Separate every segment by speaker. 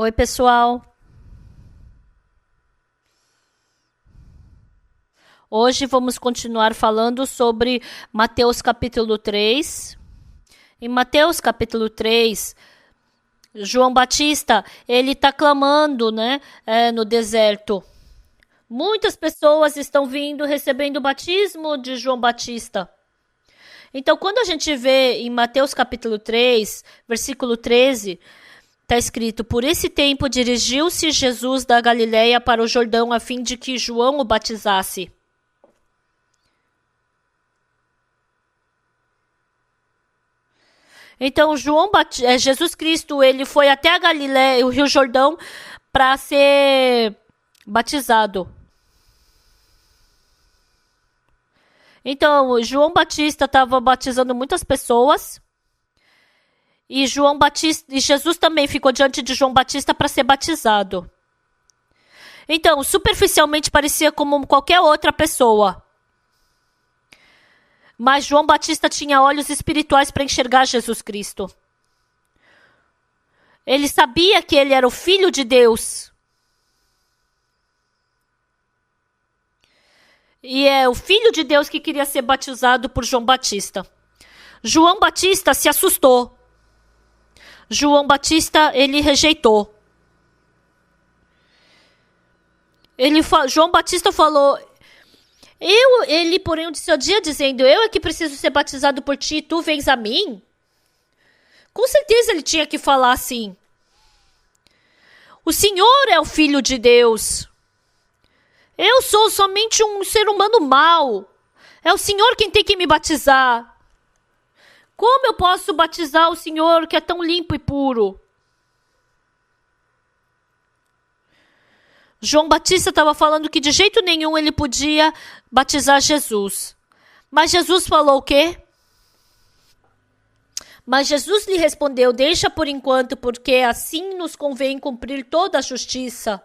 Speaker 1: Oi, pessoal. Hoje vamos continuar falando sobre Mateus capítulo 3. Em Mateus capítulo 3, João Batista, ele está clamando, no deserto. Muitas pessoas estão vindo, recebendo o batismo de João Batista. Então, quando a gente vê em Mateus capítulo 3, versículo 13, está escrito: por esse tempo dirigiu-se Jesus da Galileia para o Jordão a fim de que João o batizasse. Então, Jesus Cristo, ele foi até a Galileia, o Rio Jordão, para ser batizado. Então, João Batista estava batizando muitas pessoas. E Jesus também ficou diante de João Batista para ser batizado. Então, superficialmente parecia como qualquer outra pessoa. Mas João Batista tinha olhos espirituais para enxergar Jesus Cristo. Ele sabia que ele era o Filho de Deus. E é o Filho de Deus que queria ser batizado por João Batista. João Batista se assustou. João Batista, ele rejeitou. João Batista falou: ele, porém, disse ao dia, dizendo: eu é que preciso ser batizado por ti, tu vens a mim? Com certeza ele tinha que falar assim. O Senhor é o Filho de Deus. Eu sou somente um ser humano mau. É o Senhor quem tem que me batizar. Como eu posso batizar o Senhor que é tão limpo e puro? João Batista estava falando que de jeito nenhum ele podia batizar Jesus. Mas Jesus falou o quê? Mas Jesus lhe respondeu: deixa por enquanto, porque assim nos convém cumprir toda a justiça.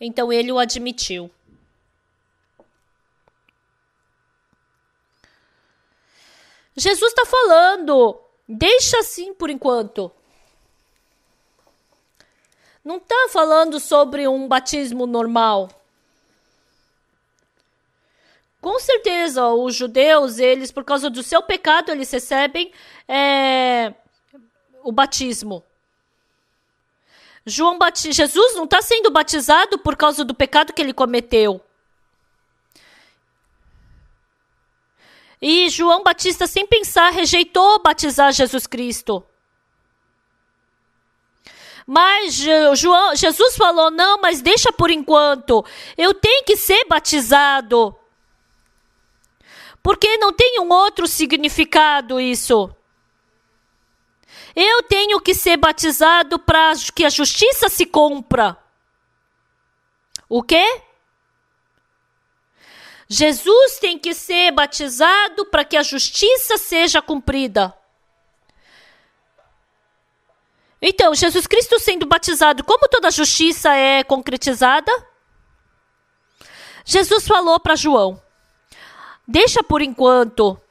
Speaker 1: Então ele o admitiu. Jesus está falando: deixa assim por enquanto. Não está falando sobre um batismo normal. Com certeza, os judeus, eles, por causa do seu pecado, eles recebem o batismo. Jesus não está sendo batizado por causa do pecado que ele cometeu. E João Batista, sem pensar, rejeitou batizar Jesus Cristo. Mas Jesus falou: não, mas deixa por enquanto. Eu tenho que ser batizado. Porque não tem um outro significado isso. Eu tenho que ser batizado para que a justiça se cumpra. O quê? Jesus tem que ser batizado para que a justiça seja cumprida. Então, Jesus Cristo sendo batizado, como toda a justiça é concretizada? Jesus falou para João: deixa por enquanto,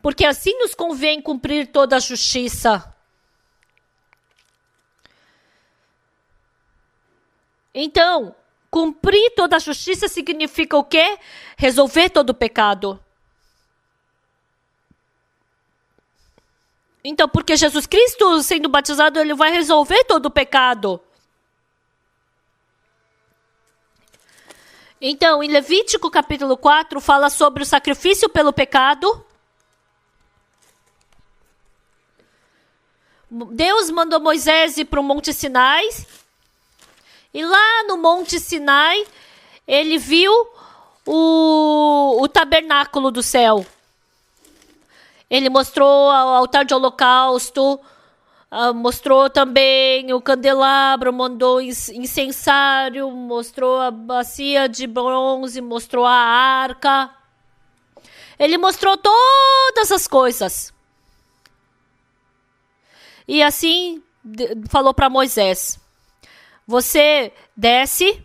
Speaker 1: porque assim nos convém cumprir toda a justiça. Então, cumprir toda a justiça significa o quê? Resolver todo o pecado. Então, porque Jesus Cristo sendo batizado, ele vai resolver todo o pecado. Então, em Levítico capítulo 4, fala sobre o sacrifício pelo pecado. Deus mandou Moisés ir para o Monte Sinai. E lá no Monte Sinai, ele viu o tabernáculo do céu. Ele mostrou o altar de holocausto, mostrou também o candelabro, mandou incensário, mostrou a bacia de bronze, mostrou a arca. Ele mostrou todas as coisas. E assim falou para Moisés: você desce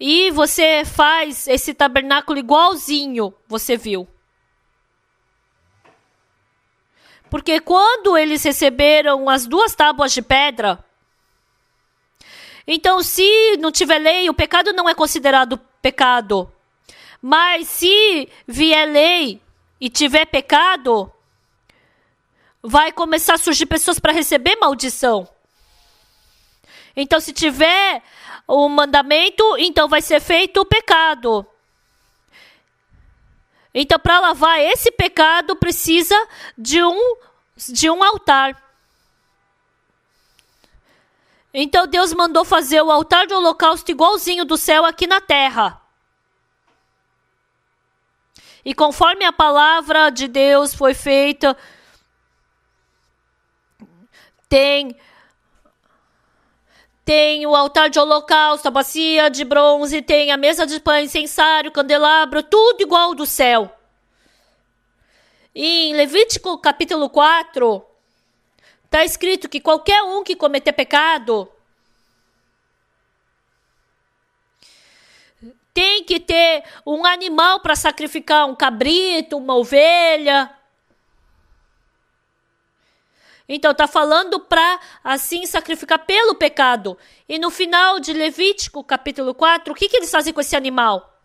Speaker 1: e você faz esse tabernáculo igualzinho você viu. Porque quando eles receberam as 2 tábuas de pedra, então se não tiver lei, o pecado não é considerado pecado. Mas se vier lei e tiver pecado, vai começar a surgir pessoas para receber maldição. Então se tiver o mandamento, então vai ser feito o pecado. Então, para lavar esse pecado, precisa de um altar. Então, Deus mandou fazer o altar de holocausto igualzinho do céu aqui na terra. E conforme a palavra de Deus foi feita, tem o altar de holocausto, a bacia de bronze, tem a mesa de pão, incensário, candelabro, tudo igual ao do céu. E em Levítico capítulo 4, está escrito que qualquer um que cometer pecado tem que ter um animal para sacrificar, um cabrito, uma ovelha. Então, está falando para, assim, sacrificar pelo pecado. E no final de Levítico, capítulo 4, o que eles fazem com esse animal?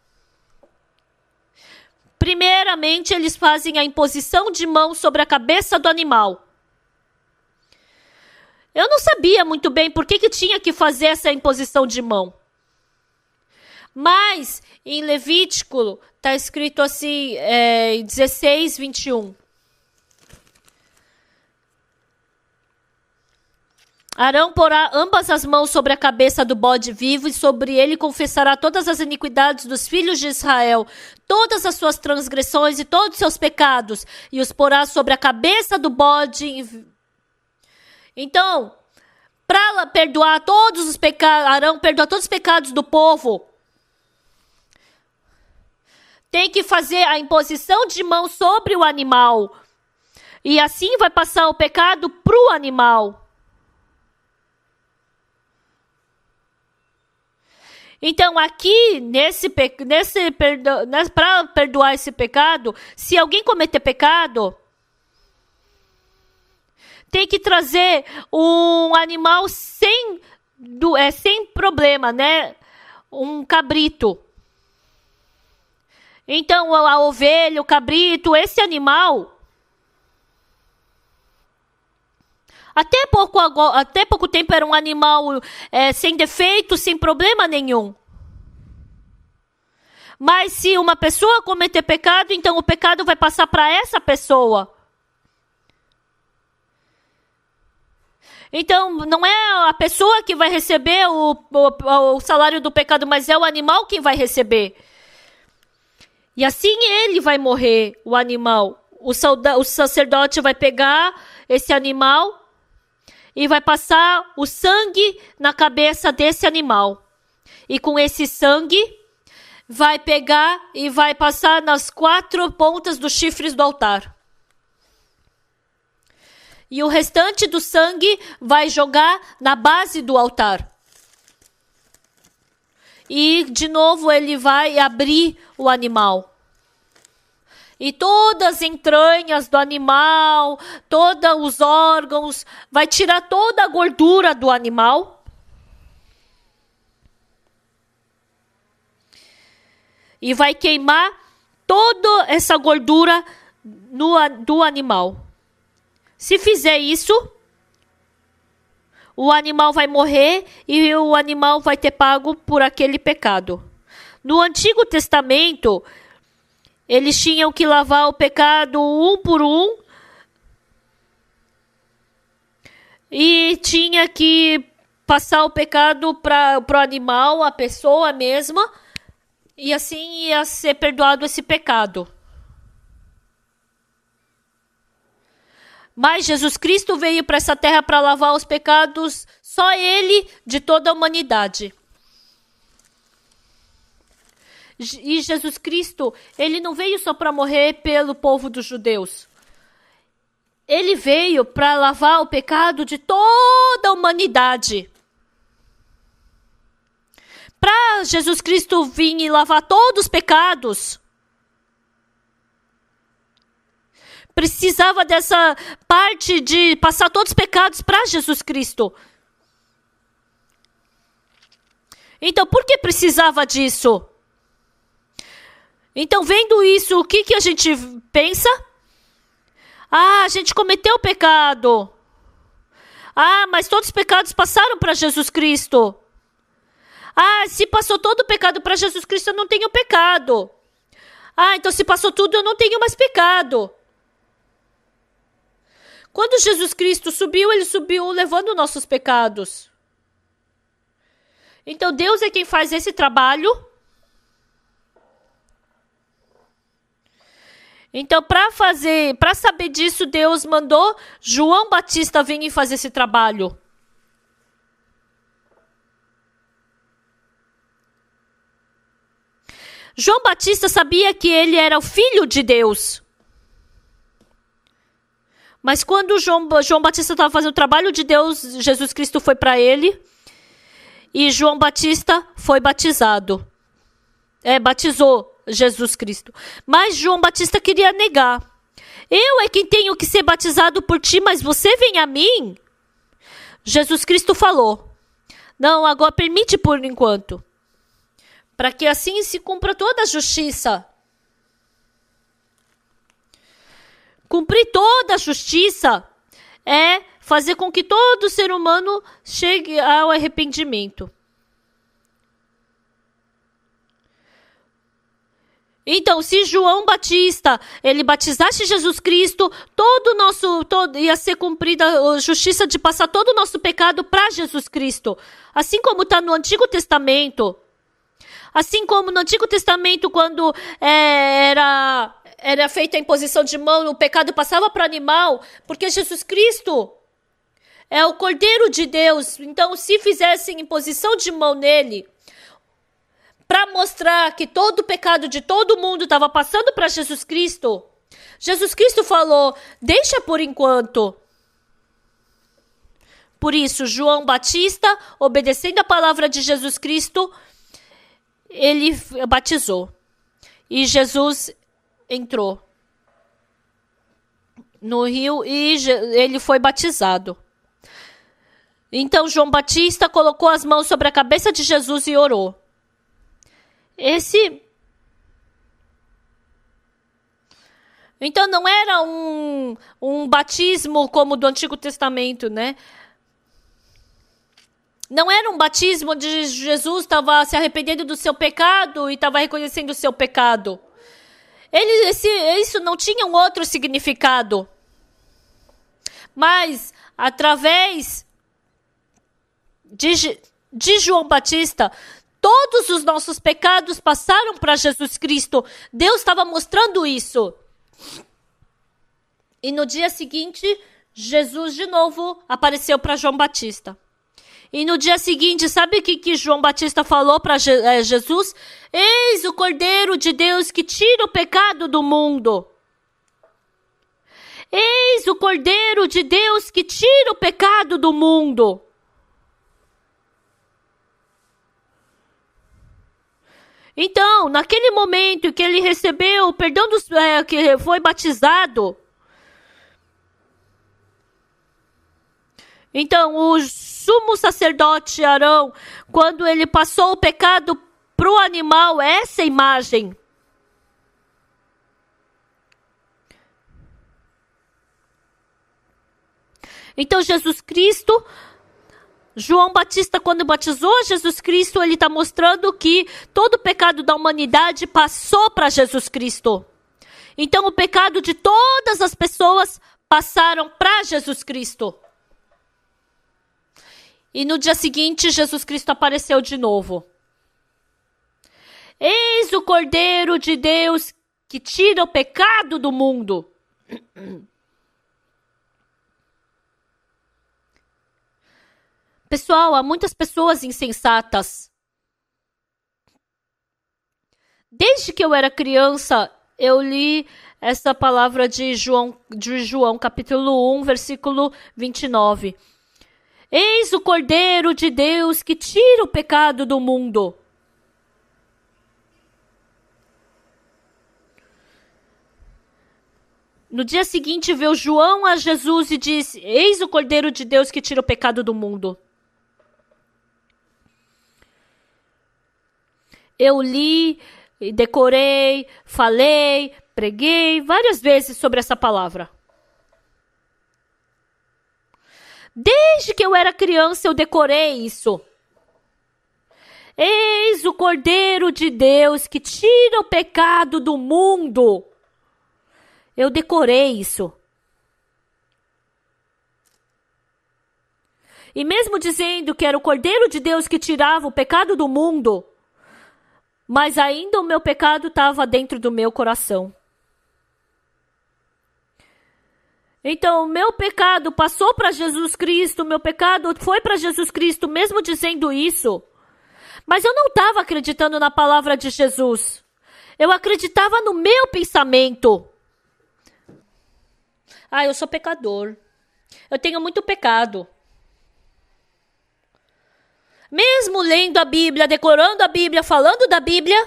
Speaker 1: Primeiramente, eles fazem a imposição de mão sobre a cabeça do animal. Eu não sabia muito bem por que tinha que fazer essa imposição de mão. Mas, em Levítico, está escrito assim, 16, 21. Arão porá ambas as mãos sobre a cabeça do bode vivo e sobre ele confessará todas as iniquidades dos filhos de Israel, todas as suas transgressões e todos os seus pecados, e os porá sobre a cabeça do bode. Então, para perdoar todos os pecados, Arão perdoa todos os pecados do povo, tem que fazer a imposição de mão sobre o animal. E assim vai passar o pecado para o animal. Então, aqui, para perdoar esse pecado, se alguém cometer pecado, tem que trazer um animal sem problema, né? Um cabrito. Então, a ovelha, o cabrito, esse animal, até pouco tempo era um animal sem defeito, sem problema nenhum. Mas se uma pessoa cometer pecado, então o pecado vai passar para essa pessoa. Então, não é a pessoa que vai receber o salário do pecado, mas é o animal quem vai receber. E assim ele vai morrer, o animal. O sacerdote vai pegar esse animal e vai passar o sangue na cabeça desse animal. E com esse sangue, vai pegar e vai passar nas 4 pontas dos chifres do altar. E o restante do sangue vai jogar na base do altar. E, de novo, ele vai abrir o animal. E todas as entranhas do animal, todos os órgãos, vai tirar toda a gordura do animal. E vai queimar toda essa gordura do animal. Se fizer isso, o animal vai morrer e o animal vai ter pago por aquele pecado. No Antigo Testamento, eles tinham que lavar o pecado um por um e tinha que passar o pecado para o animal, a pessoa mesma, e assim ia ser perdoado esse pecado. Mas Jesus Cristo veio para essa terra para lavar os pecados, só Ele, de toda a humanidade. E Jesus Cristo, Ele não veio só para morrer pelo povo dos judeus. Ele veio para lavar o pecado de toda a humanidade. Para Jesus Cristo vir e lavar todos os pecados, precisava dessa parte de passar todos os pecados para Jesus Cristo. Então, por que precisava disso? Então, vendo isso, o que a gente pensa? A gente cometeu pecado. Mas todos os pecados passaram para Jesus Cristo. Se passou todo o pecado para Jesus Cristo, eu não tenho pecado. Então se passou tudo, eu não tenho mais pecado. Quando Jesus Cristo subiu, ele subiu levando nossos pecados. Então Deus é quem faz esse trabalho. Então, para saber disso, Deus mandou João Batista vir e fazer esse trabalho. João Batista sabia que ele era o filho de Deus. Mas quando João Batista estava fazendo o trabalho de Deus, Jesus Cristo foi para ele. E João Batista foi batizado. Batizou Jesus Cristo. Mas João Batista queria negar. Eu é quem tenho que ser batizado por ti, mas você vem a mim? Jesus Cristo falou: não, agora permite por enquanto. Para que assim se cumpra toda a justiça. Cumprir toda a justiça é fazer com que todo ser humano chegue ao arrependimento. Então, se João Batista, ele batizasse Jesus Cristo, ia ser cumprida a justiça de passar todo o nosso pecado para Jesus Cristo. Assim como está no Antigo Testamento. Assim como no Antigo Testamento, quando era feita a imposição de mão, o pecado passava para o animal, porque Jesus Cristo é o Cordeiro de Deus. Então, se fizessem imposição de mão nele, para mostrar que todo o pecado de todo mundo estava passando para Jesus Cristo, Jesus Cristo falou: deixa por enquanto. Por isso, João Batista, obedecendo a palavra de Jesus Cristo, ele batizou. E Jesus entrou no rio e ele foi batizado. Então, João Batista colocou as mãos sobre a cabeça de Jesus e orou. Então, não era um batismo como do Antigo Testamento, né? Não era um batismo onde Jesus estava se arrependendo do seu pecado e estava reconhecendo o seu pecado. Isso não tinha um outro significado. Mas, através de João Batista, todos os nossos pecados passaram para Jesus Cristo. Deus estava mostrando isso. E no dia seguinte, Jesus de novo apareceu para João Batista. E no dia seguinte, sabe o que João Batista falou para Jesus? Eis o Cordeiro de Deus que tira o pecado do mundo. Eis o Cordeiro de Deus que tira o pecado do mundo. Então, naquele momento que ele recebeu o perdão que foi batizado, então o sumo sacerdote Arão, quando ele passou o pecado para o animal, essa imagem. Então Jesus Cristo, João Batista, quando batizou Jesus Cristo, ele está mostrando que todo o pecado da humanidade passou para Jesus Cristo. Então o pecado de todas as pessoas passaram para Jesus Cristo. E no dia seguinte, Jesus Cristo apareceu de novo. Eis o Cordeiro de Deus que tira o pecado do mundo. Pessoal, há muitas pessoas insensatas. Desde que eu era criança, eu li essa palavra de João capítulo 1, versículo 29. Eis o Cordeiro de Deus que tira o pecado do mundo. No dia seguinte veio João a Jesus e disse: eis o Cordeiro de Deus que tira o pecado do mundo. Eu li, decorei, falei, preguei várias vezes sobre essa palavra. Desde que eu era criança eu decorei isso. Eis o Cordeiro de Deus que tira o pecado do mundo. Eu decorei isso. E mesmo dizendo que era o Cordeiro de Deus que tirava o pecado do mundo, mas ainda o meu pecado estava dentro do meu coração. Então, o meu pecado passou para Jesus Cristo, o meu pecado foi para Jesus Cristo, mesmo dizendo isso. Mas eu não estava acreditando na palavra de Jesus. Eu acreditava no meu pensamento. Eu sou pecador. Eu tenho muito pecado. Mesmo lendo a Bíblia, decorando a Bíblia, falando da Bíblia,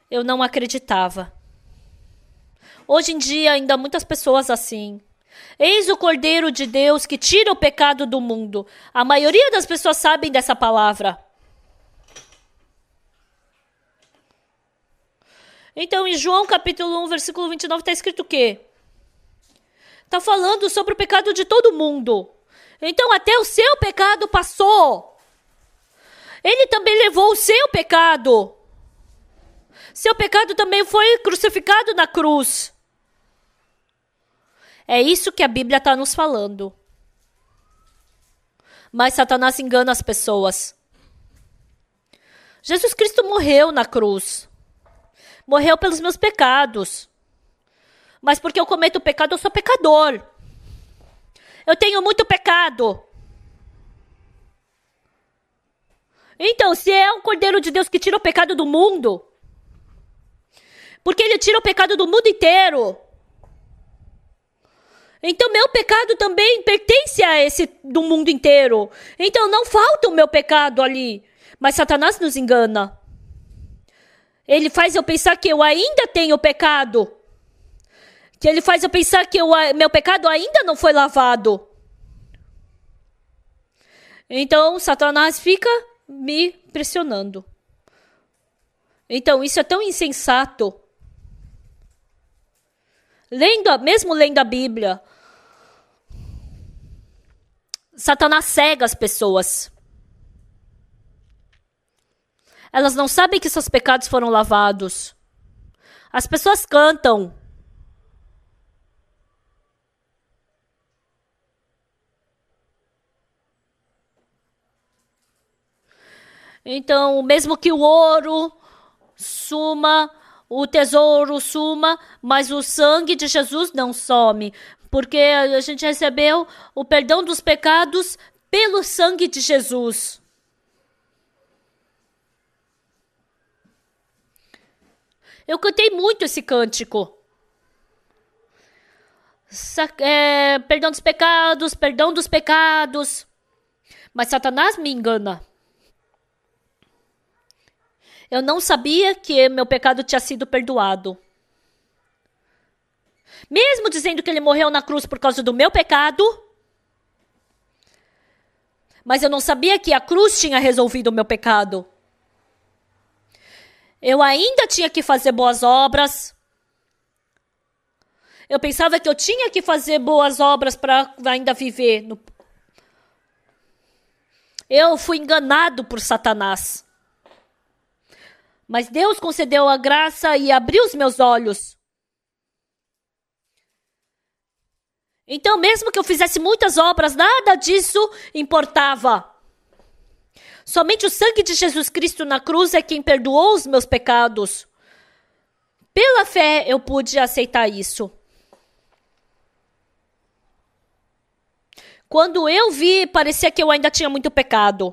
Speaker 1: eu não acreditava. Hoje em dia, ainda muitas pessoas assim. Eis o Cordeiro de Deus que tira o pecado do mundo. A maioria das pessoas sabem dessa palavra. Então, em João capítulo 1, versículo 29, está escrito o quê? Está falando sobre o pecado de todo mundo. Então, até o seu pecado passou. Ele também levou o seu pecado. Seu pecado também foi crucificado na cruz. É isso que a Bíblia está nos falando. Mas Satanás engana as pessoas. Jesus Cristo morreu na cruz. Morreu pelos meus pecados. Mas porque eu cometo pecado, eu sou pecador. Eu tenho muito pecado. Então, se é um Cordeiro de Deus que tira o pecado do mundo, porque ele tira o pecado do mundo inteiro, então meu pecado também pertence a esse do mundo inteiro. Então não falta o meu pecado ali. Mas Satanás nos engana. Ele faz eu pensar que eu ainda tenho pecado. Que ele faz eu pensar que meu pecado ainda não foi lavado. Então Satanás fica me pressionando. Então isso é tão insensato. Mesmo lendo a Bíblia, Satanás cega as pessoas. Elas não sabem que seus pecados foram lavados. As pessoas cantam. Então, mesmo que o ouro suma, o tesouro suma, mas o sangue de Jesus não some. Porque a gente recebeu o perdão dos pecados pelo sangue de Jesus. Eu cantei muito esse cântico. Perdão dos pecados. Mas Satanás me engana. Eu não sabia que meu pecado tinha sido perdoado. Mesmo dizendo que ele morreu na cruz por causa do meu pecado, mas eu não sabia que a cruz tinha resolvido o meu pecado. Eu ainda tinha que fazer boas obras. Eu pensava que eu tinha que fazer boas obras para ainda viver. Eu fui enganado por Satanás. Mas Deus concedeu a graça e abriu os meus olhos. Então, mesmo que eu fizesse muitas obras, nada disso importava. Somente o sangue de Jesus Cristo na cruz é quem perdoou os meus pecados. Pela fé, eu pude aceitar isso. Quando eu vi, parecia que eu ainda tinha muito pecado.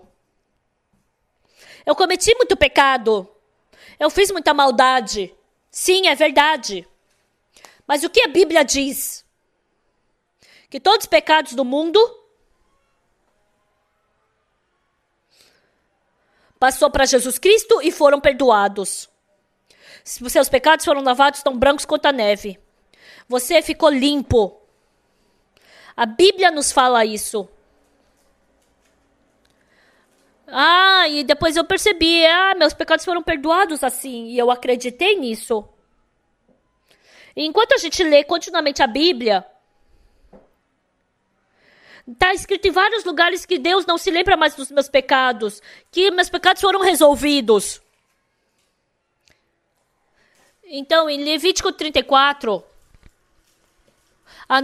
Speaker 1: Eu cometi muito pecado. Eu fiz muita maldade. Sim, é verdade. Mas o que a Bíblia diz? Que todos os pecados do mundo passou para Jesus Cristo e foram perdoados. Seus pecados foram lavados tão brancos quanto a neve. Você ficou limpo. A Bíblia nos fala isso. E depois eu percebi, meus pecados foram perdoados assim, e eu acreditei nisso. E enquanto a gente lê continuamente a Bíblia, está escrito em vários lugares que Deus não se lembra mais dos meus pecados, que meus pecados foram resolvidos. Então, em Levítico 34,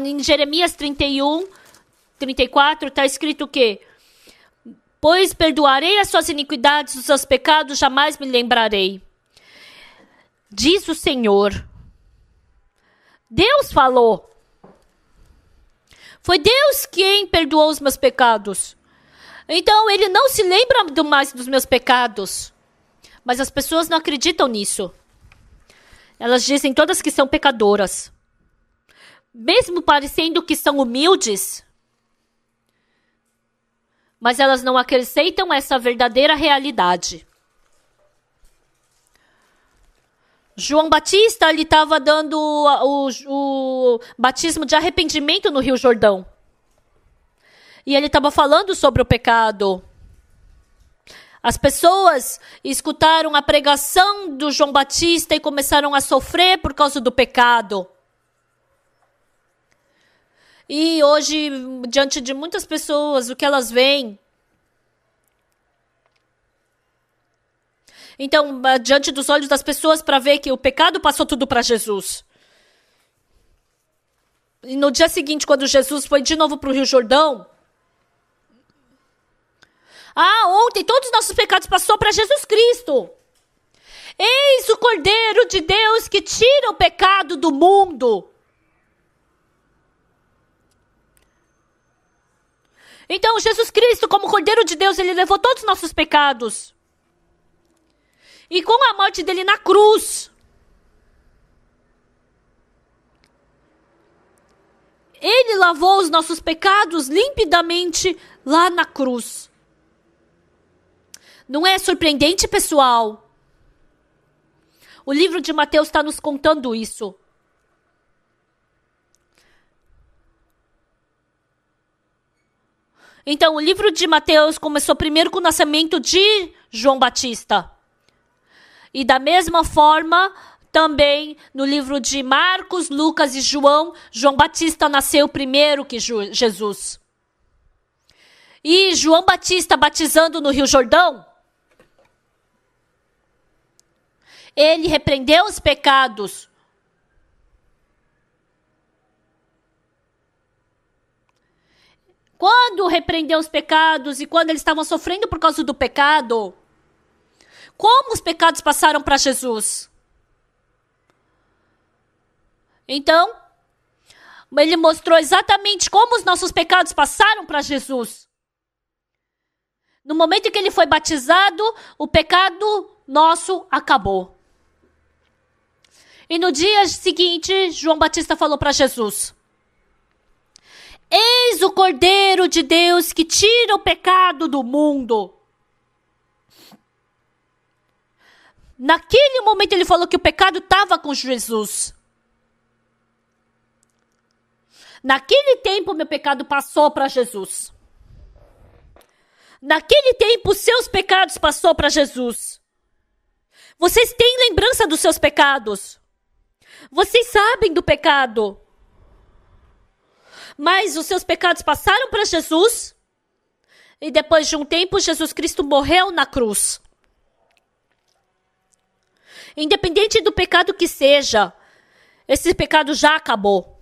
Speaker 1: em Jeremias 31, 34, está escrito o quê? Pois perdoarei as suas iniquidades, os seus pecados jamais me lembrarei. Diz o Senhor. Deus falou. Foi Deus quem perdoou os meus pecados. Então, Ele não se lembra mais dos meus pecados. Mas as pessoas não acreditam nisso. Elas dizem todas que são pecadoras. Mesmo parecendo que são humildes, mas elas não aceitam essa verdadeira realidade. João Batista, ele estava dando o batismo de arrependimento no Rio Jordão. E ele estava falando sobre o pecado. As pessoas escutaram a pregação do João Batista e começaram a sofrer por causa do pecado. E hoje, diante de muitas pessoas, o que elas veem? Então, diante dos olhos das pessoas, para ver que o pecado passou tudo para Jesus. E no dia seguinte, quando Jesus foi de novo para o Rio Jordão, ontem todos os nossos pecados passou para Jesus Cristo. Eis o Cordeiro de Deus que tira o pecado do mundo. Então, Jesus Cristo, como Cordeiro de Deus, Ele levou todos os nossos pecados. E com a morte dele na cruz, Ele lavou os nossos pecados limpidamente lá na cruz. Não é surpreendente, pessoal? O livro de Mateus está nos contando isso. Então, o livro de Mateus começou primeiro com o nascimento de João Batista. E da mesma forma, também no livro de Marcos, Lucas e João, João Batista nasceu primeiro que Jesus. E João Batista batizando no Rio Jordão, ele repreendeu os pecados. Quando repreendeu os pecados e quando eles estavam sofrendo por causa do pecado, como os pecados passaram para Jesus? Então, ele mostrou exatamente como os nossos pecados passaram para Jesus. No momento em que ele foi batizado, o pecado nosso acabou. E no dia seguinte, João Batista falou para Jesus: Eis o Cordeiro de Deus que tira o pecado do mundo. Naquele momento ele falou que o pecado estava com Jesus. Naquele tempo meu pecado passou para Jesus. Naquele tempo os seus pecados passou para Jesus. Vocês têm lembrança dos seus pecados. Vocês sabem do pecado. Mas os seus pecados passaram para Jesus. E depois de um tempo Jesus Cristo morreu na cruz. Independente do pecado que seja, esse pecado já acabou.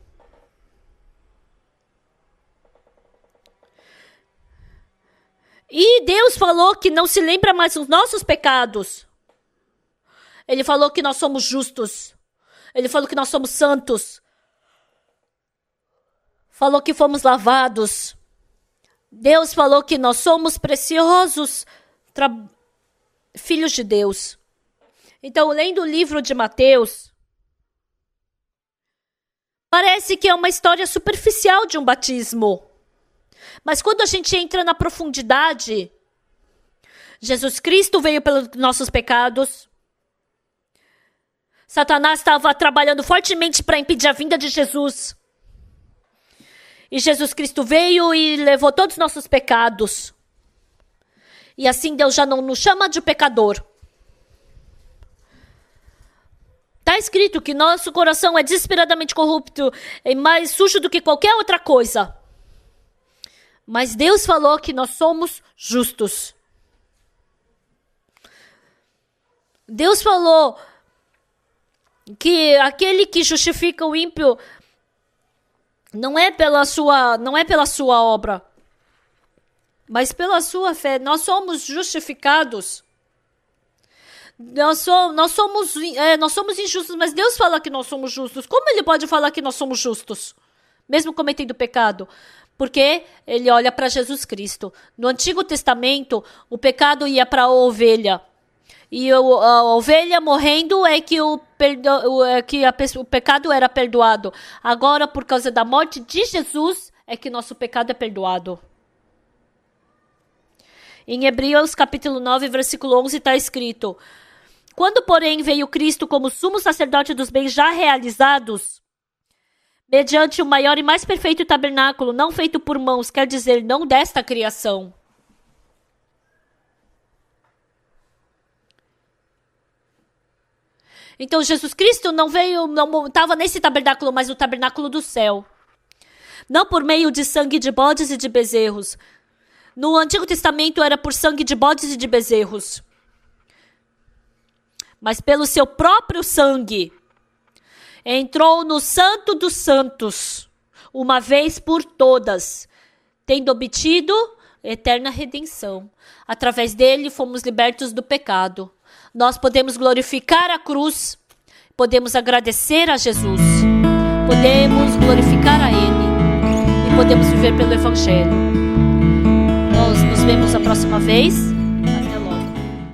Speaker 1: E Deus falou que não se lembra mais dos nossos pecados. Ele falou que nós somos justos. Ele falou que nós somos santos. Falou que fomos lavados. Deus falou que nós somos preciosos filhos de Deus. Então, lendo o livro de Mateus, parece que é uma história superficial de um batismo. Mas quando a gente entra na profundidade, Jesus Cristo veio pelos nossos pecados, Satanás estava trabalhando fortemente para impedir a vinda de Jesus. E Jesus Cristo veio e levou todos os nossos pecados. E assim Deus já não nos chama de pecador. Está escrito que nosso coração é desesperadamente corrupto e mais sujo do que qualquer outra coisa. Mas Deus falou que nós somos justos. Deus falou que aquele que justifica o ímpio não é pela sua obra, mas pela sua fé. Nós somos justificados. Nós somos injustos, mas Deus fala que nós somos justos. Como Ele pode falar que nós somos justos, mesmo cometendo pecado? Porque Ele olha para Jesus Cristo. No Antigo Testamento, o pecado ia para a ovelha. E a ovelha morrendo é que o pecado era perdoado. Agora, por causa da morte de Jesus, é que nosso pecado é perdoado. Em Hebreus capítulo 9, versículo 11, está escrito: quando, porém, veio Cristo como sumo sacerdote dos bens já realizados, mediante o maior e mais perfeito tabernáculo, não feito por mãos, quer dizer, não desta criação. Então, Jesus Cristo não estava nesse tabernáculo, mas no tabernáculo do céu. Não por meio de sangue de bodes e de bezerros. No Antigo Testamento era por sangue de bodes e de bezerros. Mas pelo seu próprio sangue, entrou no Santo dos Santos, uma vez por todas, tendo obtido eterna redenção. Através dele fomos libertos do pecado. Nós podemos glorificar a cruz, podemos agradecer a Jesus, podemos glorificar a Ele e podemos viver pelo Evangelho. Nós nos vemos a próxima vez.